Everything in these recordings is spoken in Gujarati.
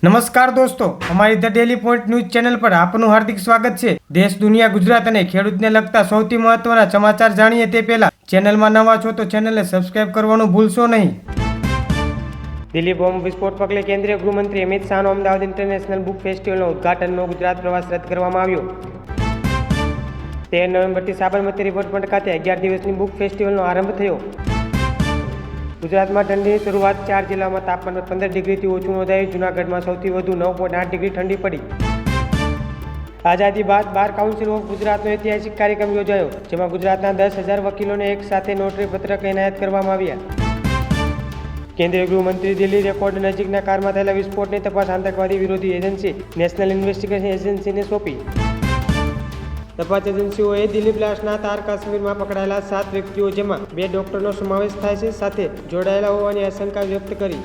નમસ્કાર દોસ્તો, અમારી the daily point news channel પર આપનું હાર્દિક સ્વાગત છે। દેશ, દુનિયા, ગુજરાત અને ખેડૂતને લગતા સૌથી મહત્વના સમાચાર જાણીએ તે પહેલા ચેનલમાં નવા છો તો ચેનલને સબસ્ક્રાઇબ કરવાનું ભૂલશો નહીં। દિલ્હી બોમ્બ વિસ્ફોટ પગલે કેન્દ્રીય ગૃહમંત્રી અમિત શાહનો અમદાવાદ ઇન્ટરનેશનલ બુક ફેસ્ટિવલનો ઉદ્ઘાટનનો ગુજરાત પ્રવાસ રદ કરવામાં આવ્યો। 13 નવેમ્બરથી સાબરમતી રિવરફ્રન્ટ ખાતે 11 દિવસની બુક ફેસ્ટિવલનો આરંભ થયો। ગુજરાતમાં ઠંડીની શરૂઆત 4 જિલ્લામાં તાપમાનમાં 15 ડિગ્રીથી ઓછું નોંધાયું। જૂનાગઢમાં સૌથી વધુ 9.8 ડિગ્રી ઠંડી પડી। આઝાદી બાદ બાર કાઉન્સિલ ઓફ ગુજરાતનો ઐતિહાસિક કાર્યક્રમ યોજાયો, જેમાં ગુજરાતના 10,000 વકીલોને એક સાથે નોટરી પત્રક એનાયત કરવામાં આવ્યા। કેન્દ્રીય ગૃહમંત્રી દિલ્હી રેકોર્ડ નજીકના કારમાં થયેલા વિસ્ફોટની તપાસ આતંકવાદી વિરોધી એજન્સી નેશનલ ઇન્વેસ્ટિગેશન એજન્સીને સોંપી। તપાસ એજન્સીઓએ દિલ્હી બ્લાસ્ટના તાર કાશ્મીરમાં પકડાયેલા 7 વ્યક્તિઓ, જેમાં 2 ડોક્ટરનો સમાવેશ થાય છે, સાથે જોડાયેલા હોવાની આશંકા વ્યક્ત કરી।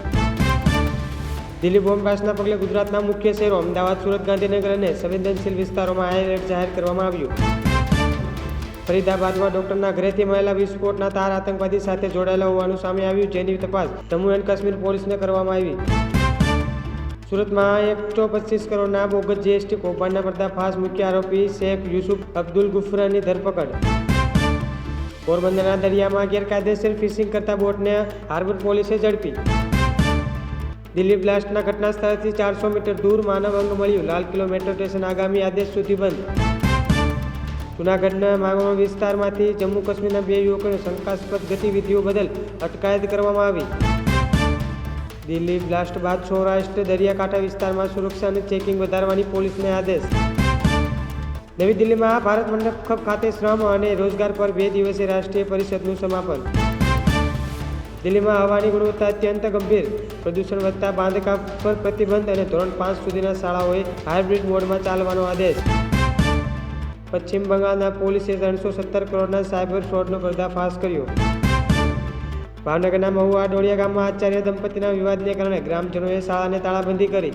દિલ્હી બોમ્બ બ્લાસ્ટના પગલે ગુજરાતના મુખ્ય શહેરો અમદાવાદ, સુરત, ગાંધીનગર અને સંવેદનશીલ વિસ્તારોમાં હાઈ એલર્ટ જાહેર કરવામાં આવ્યું। ફરીદાબાદમાં ડોક્ટરના ઘરેથી મળેલા વિસ્ફોટના તાર આતંકવાદી સાથે જોડાયેલા હોવાનું સામે આવ્યું, જેની તપાસ જમ્મુ એન્ડ કાશ્મીર પોલીસને કરવામાં આવી। સુરતમાં 125 કરોડના બોગસ જીએસટી કૌભાંડના પર્દાફાશ, મુખ્ય આરોપી શેખ યુસુફ અબ્દુલ ગુફરાની ધરપકડ। પોરબંદરના દરિયામાં ગેરકાયદેસર ફિશિંગ કરતા બોટને હાર્બર પોલીસે ઝડપી। દિલ્હી બ્લાસ્ટના ઘટના સ્થળથી 400 મીટર દૂર માનવ અંગ મળ્યું, લાલ કિલો મેટ્રો સ્ટેશન આગામી આદેશ સુધી બંધ। જૂનાગઢના માંગરોળ વિસ્તારમાંથી જમ્મુ કાશ્મીરના 2 યુવકોને શંકાસ્પદ ગતિવિધિઓ બદલ અટકાયત કરવામાં આવી। દિલ્હી બ્લાસ્ટ બાદ સૌરાષ્ટ્ર દરિયાકાંઠા વિસ્તારમાં સુરક્ષા અને ચેકિંગ વધારવાની પોલીસને આદેશ। નવી દિલ્હીમાં ભારત મંડપ ખાતે શ્રમ અને રોજગાર પર 2 દિવસીય રાષ્ટ્રીય પરિષદનું સમાપન। દિલ્હીમાં હવાની ગુણવત્તા અત્યંત ગંભીર, પ્રદૂષણ વધતા બાંધકામ પર પ્રતિબંધ અને ધોરણ 5 સુધીના શાળાઓએ હાઇબ્રિડ મોડમાં ચાલવાનો આદેશ। પશ્ચિમ બંગાળના પોલીસે 317 કરોડના સાયબર ફ્રોડનો પર્દાફાશ કર્યો। ભાવનગરના મહુવા ડોળિયા ગામમાં આચાર્ય દંપતીના વિવાદને કારણે ગ્રામજનોએ શાળાને તાળાબંધી કરી।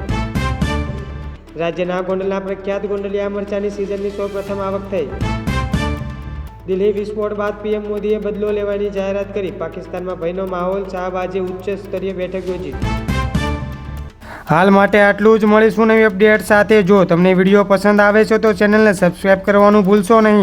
રાજ્યના ગોંડલના પ્રખ્યાત ગોંડલિયા મરચાની સિઝનની સૌપ્રથમ આવક થઈ। દિલ્હી વિસ્ફોટ બાદ પીએમ મોદીએ બદલો લેવાની જાહેરાત કરી। પાકિસ્તાનમાં ભયનો માહોલ, શાહબાજે ઉચ્ચ સ્તરીય બેઠક યોજી। હાલ માટે આટલું જ, મળીશું નવી અપડેટ સાથે। જો તમને વિડીયો પસંદ આવે છે તો ચેનલને સબસ્ક્રાઇબ કરવાનું ભૂલશો નહીં।